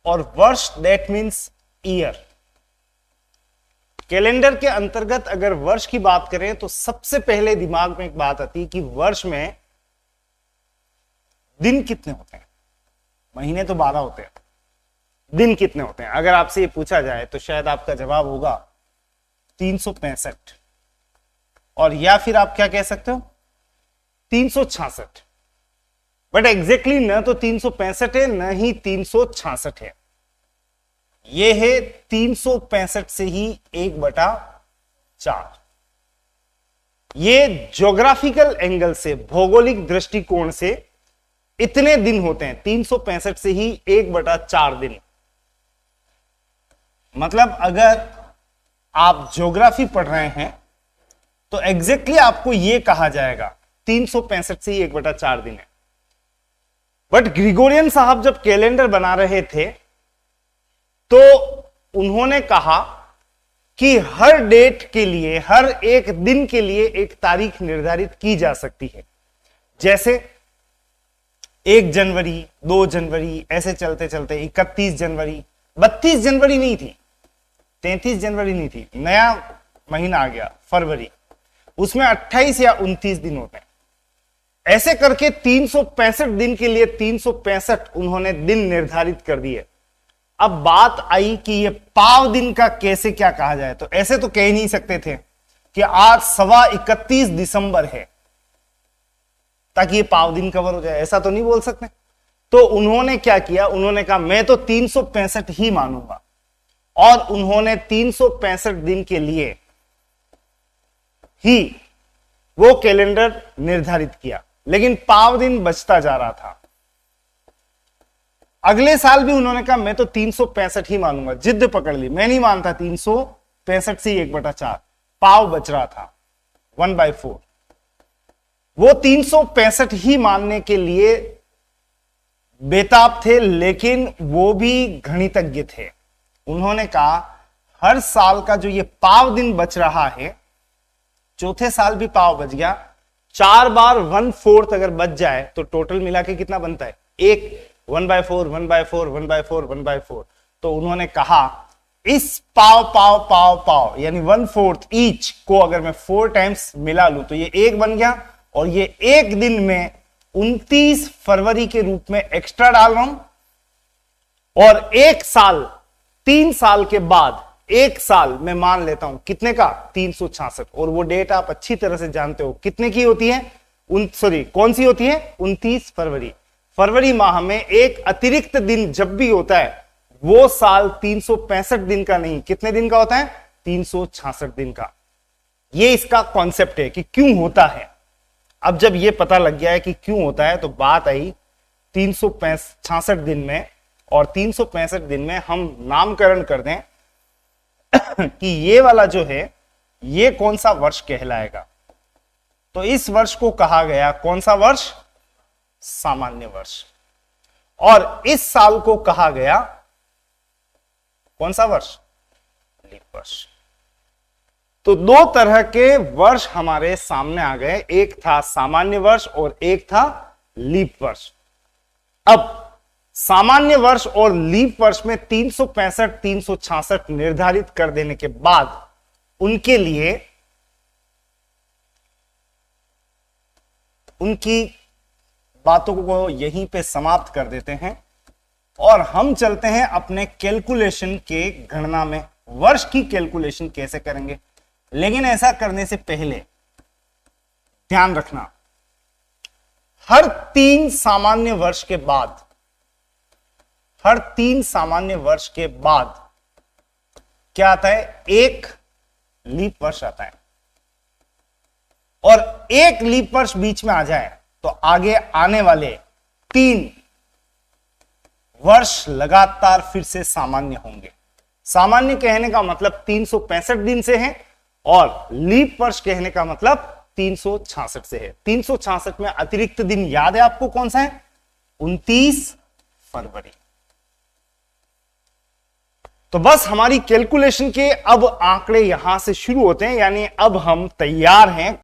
और वर्ष that means year. Calendar के अंतर्गत अगर वर्ष की बात करें तो सबसे पहले दिमाग में एक बात आती है कि वर्ष में दिन कितने होते हैं। महीने तो 12 होते हैं, दिन कितने होते हैं अगर आपसे ये पूछा जाए तो शायद आपका जवाब होगा 365, और या फिर आप क्या कह सकते हो 366। बट एग्जैक्टली न तो 365 है न ही 366 है, ये है 365 से ही 1/4। ये ज्योग्राफिकल एंगल से, भौगोलिक दृष्टिकोण से इतने दिन होते हैं, 365 से ही 1/4 दिन। मतलब अगर आप ज्योग्राफी पढ़ रहे हैं तो एग्जैक्टली आपको यह कहा जाएगा 365 से ही 1/4 दिन है। बट ग्रिगोरियन साहब जब कैलेंडर बना रहे थे तो उन्होंने कहा कि हर डेट के लिए, हर एक दिन के लिए एक तारीख निर्धारित की जा सकती है। जैसे 1 जनवरी, 2 जनवरी, ऐसे चलते चलते 31 जनवरी, 32 जनवरी नहीं थी, 33 जनवरी नहीं थी, नया महीना आ गया फरवरी, उसमें 28 या 29 दिन होते हैं। ऐसे करके 365 दिन के लिए 365 उन्होंने दिन निर्धारित कर दिए। अब बात आई कि ये पाव दिन का कैसे क्या कहा जाए, तो ऐसे तो कह ही नहीं सकते थे कि आज 31 दिसंबर है ताकि ये पाव दिन कवर हो जाए, ऐसा तो नहीं बोल सकते। तो उन्होंने क्या किया, उन्होंने कहा मैं तो 365 ही मानूंगा, और उन्होंने 365 दिन के लिए ही वो कैलेंडर निर्धारित किया। लेकिन पाव दिन बचता जा रहा था। अगले साल भी उन्होंने कहा मैं तो 365 ही मानूंगा, जिद पकड़ ली, मैं नहीं मानता 365 से 1/4, पाव बच रहा था 1/4। वो 365 ही मानने के लिए बेताब थे, लेकिन वो भी गणितज्ञ थे। उन्होंने कहा हर साल का जो ये पाव दिन बच रहा है, चौथे साल भी पाव बच गया, 4 बार 1/4 अगर बच जाए तो टोटल मिला के कितना बनता है, 1/4 1/4 1/4 1/4। तो उन्होंने कहा इस पाव पाव पाव पाव यानी 1/4 ईच को अगर मैं 4 टाइम्स मिला लूं तो ये 1 बन गया, और ये एक दिन में 29 फरवरी के रूप में एक्स्ट्रा डाल रहा हूं, और एक साल 3 साल के बाद एक साल मैं मान लेता हूं कितने का, 366। और वो डेट आप अच्छी तरह से जानते हो कितने की होती है, कौन सी होती है, 29 फरवरी। फरवरी माह में एक अतिरिक्त दिन जब भी होता है वो साल 365 दिन का नहीं, कितने दिन का होता है, 366 दिन का। ये इसका कॉन्सेप्ट है कि क्यों होता है। अब जब ये पता लग गया है कि क्यों होता है तो बात आई 366 दिन में, और 365 दिन में हम नामकरण कर दें कि ये वाला जो है ये कौन सा वर्ष कहलाएगा। तो इस वर्ष को कहा गया कौन सा वर्ष, सामान्य वर्ष। और इस साल को कहा गया कौन सा वर्ष, लीप वर्ष। तो 2 तरह के वर्ष हमारे सामने आ गए, एक था सामान्य वर्ष और एक था लीप वर्ष। अब सामान्य वर्ष और लीप वर्ष में 365 366 निर्धारित कर देने के बाद उनके लिए उनकी बातों को यहीं पे समाप्त कर देते हैं, और हम चलते हैं अपने कैलकुलेशन के गणना में। वर्ष की कैलकुलेशन कैसे करेंगे, लेकिन ऐसा करने से पहले ध्यान रखना, हर 3 सामान्य वर्ष के बाद, हर 3 सामान्य वर्ष के बाद क्या आता है, एक लीप वर्ष आता है। और एक लीप वर्ष बीच में आ जाए तो आगे आने वाले 3 वर्ष लगातार फिर से सामान्य होंगे। सामान्य कहने का मतलब 365 दिन से है, और लीप वर्ष कहने का मतलब 366 से है। 366 में अतिरिक्त दिन याद है आपको कौन सा है, 29 फरवरी। तो बस हमारी कैलकुलेशन के अब आंकड़े यहां से शुरू होते हैं, यानी अब हम तैयार हैं